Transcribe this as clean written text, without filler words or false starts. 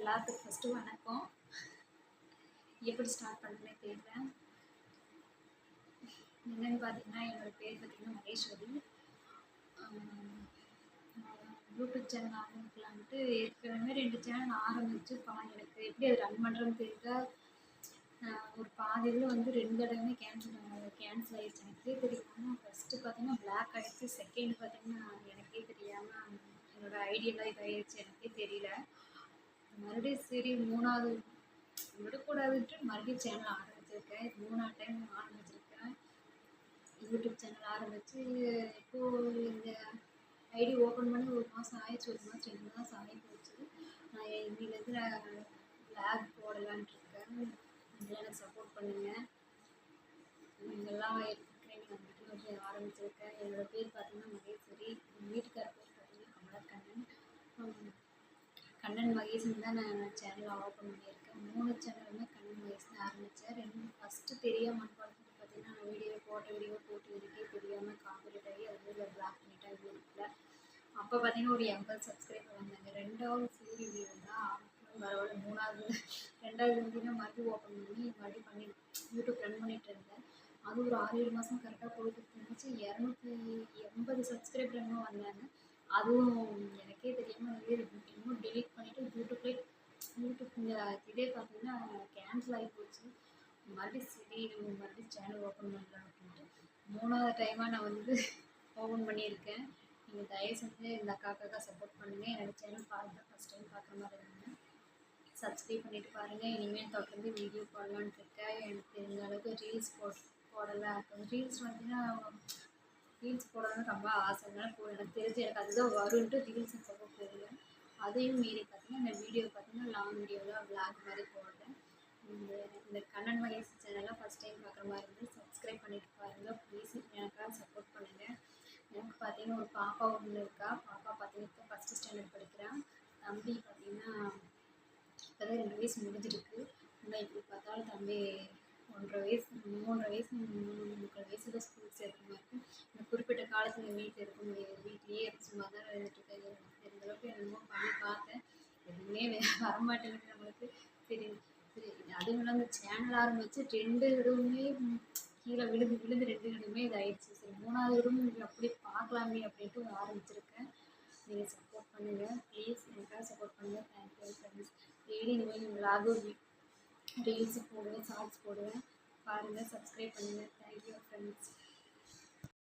எல்லாத்துக்கும் ஃபஸ்ட்டு வணக்கம். எப்படி ஸ்டார்ட் பண்ணுறேன்னே தெரியல. என்னென்னு பார்த்தீங்கன்னா, என்னோடய பேர் பார்த்தீங்கன்னா மகேஸ்வரி. யூடியூப் சேனல் ஆரம்பிக்கலான்ட்டு ஏற்கனவே 2 சேனல் ஆரம்பித்து எனக்கு எப்படி அது ரன் பண்ணுறதுன்னு தெரியல. ஒரு பாதியில் வந்து 2 தடவையுமே கேன்சல் ஆகிடுச்சு. எனக்கே தெரியாமல் ஃபஸ்ட்டு பார்த்தீங்கன்னா பிளாக் ஆகிடுச்சு. செகண்ட் பார்த்தீங்கன்னா எனக்கே தெரியாமல் என்னோடய ஐடியெல்லாம் இதாகிடுச்சு. எனக்கே தெரியல. மறுபடியும் சரி 3வது விடக்கூடாதுன்ட்டு மறுபடியும் சேனல் ஆரம்பிச்சிருக்கேன். இது 3வது டைம் ஆரம்பிச்சிருக்கேன். யூடியூப் சேனல் ஆரம்பித்து இப்போது இந்த ஐடி ஓப்பன் பண்ணி 1 மாதம் ஆயிடுச்சு. 1 மாதம் 2 மாதம் ஆகி போச்சு. நான் இன்னிலேருந்து லேப் போடலான்ட்டு இருக்கேன். நீங்களாம் எனக்கு சப்போர்ட் பண்ணுங்கள். நீங்கள்லாம் இருக்கிறீங்க நம்பிக்கை ஆரம்பிச்சிருக்கேன். என்னோடய பேர் பார்த்தீங்கன்னா மகேஸ்வரி. எங்கள் வீட்டுக்கார பேர் பார்த்தீங்கன்னா கமலக்கண்ணன். கண்ணன் மகேஷன் தான் நான் சேனலை ஓப்பன் பண்ணியிருக்கேன். 3 சேனலுமே கண்ணன் மகேஷ் தான் ஆரம்பித்தேன். ஃபஸ்ட்டு தெரியாமல் பார்த்தீங்கன்னா நான் வீடியோ போட்டு எனக்கே தெரியாமல் காப்பரேட் ஆகி அது மாதிரி பிளாக் பண்ணிட்டேன் யூடியூப்பில். அப்போ பார்த்தீங்கன்னா ஒரு 80 சப்ஸ்கிரைபர் வந்தாங்க. 2வது சரி வீடியோ தான் பரவாயில்ல. 2வது வீடியோ மறுபடியும் ஓப்பன் பண்ணி மறுபடியும் பண்ணி யூடியூப் ரன் பண்ணிகிட்டு இருந்தேன். அது ஒரு 6-7 மாதம் கரெக்டாக போய்கிட்டு இருந்துச்சு. 280 சப்ஸ்கிரைபர் இன்னும் வந்தாங்க. அதுவும் எனக்கே தெரியாமல் இன்னும் டெலீட் பண்ணிவிட்டு யூடியூப் இந்த இதே பார்த்தீங்கன்னா கேன்சல் ஆகி போச்சு. மறுபடியும் சரி நம்ம மறுபடியும் சேனல் ஓப்பன் பண்ணலாம் அப்படின்ட்டு 3வது டைமாக நான் வந்து ஓப்பன் பண்ணியிருக்கேன். நீங்கள் தயவு செஞ்சு இந்த அக்காவுக்காக சப்போர்ட் பண்ணுங்கள். என்னோடய சேனல் ஃபஸ்ட் டைம் பார்க்குற மாதிரி இருந்தேன். சப்ஸ்கிரைப் பண்ணிவிட்டு பாருங்கள். இனிமேல் தொடர்ந்து வீடியோ போடலான்ட்டு இருக்கேன். எனக்கு தெரிஞ்ச அளவுக்கு ரீல்ஸ் போடலை. ரீல்ஸ் பார்த்தீங்கன்னா ரீல்ஸ் போடணும்னு ரொம்ப ஆசைனால எனக்கு தெரிஞ்சு எனக்கு அதுதான் வரும்ன்ட்டு ரீல்ஸ் போடுவேன். அதையும் மீறி பார்த்தீங்கன்னா இந்த வீடியோ பார்த்தீங்கன்னா லாங் வீடியோவில் விளாக் மாதிரி போடுறேன். இந்த கண்ணன் மகேஷ் சேனலாக ஃபஸ்ட் டைம் பார்க்குற மாதிரி இருந்து சப்ஸ்கிரைப் பண்ணிட்டு பாருங்கள். ப்ளீஸ் எனக்காக சப்போர்ட் பண்ணுங்கள். எனக்கு பார்த்தீங்கன்னா ஒரு பாப்பா ஒன்று இருக்கா. பாப்பா பார்த்தீங்கன்னா ஃபஸ்ட்டு ஸ்டாண்டர்ட் படிக்கிறான். தம்பி பார்த்தீங்கன்னா இப்போ தான் 2 வயசு முடிஞ்சிருக்கு. இன்னும் எப்படி பார்த்தாலும் தம்பி 1.5 வயசு 3.5 வயசு 3.25 வயசு தான் ஸ்கூல் சேர்க்குற மாதிரி இருக்கும். இந்த குறிப்பிட்ட காலத்தில் வீட்டில் இருக்க முடியாது. வீட்லேயே சும்மா தான் இருந்துட்டுருக்கேன். எனக்கு தெரிஞ்ச அளவுக்கு என்னமோ பண்ணி பார்த்தேன். எதுவுமே வரமாட்டேங்குது நம்மளுக்கு. சரி அதுவும் இல்லாமல் இந்த சேனல் ஆரம்பித்து 2 இதுவுமே கீழே விழுந்து 2 இதுவுமே இதாகிடுச்சு. சரி 3வது இதுவும் அப்படி பார்க்கலாமே அப்படின்ட்டு ஆரம்பிச்சிருக்கேன். நீங்கள் சப்போர்ட் பண்ணுங்கள். ப்ளீஸ் எனக்காக சப்போர்ட் பண்ணுங்கள். Thank you friends. டெய்லி இனிமேல் விளாகு ரீல்ஸ் போடுவேன், ஷார்ட்ஸ் போடுவேன். பாருங்கள், சப்ஸ்கிரைப் பண்ணுங்கள். Thank you friends.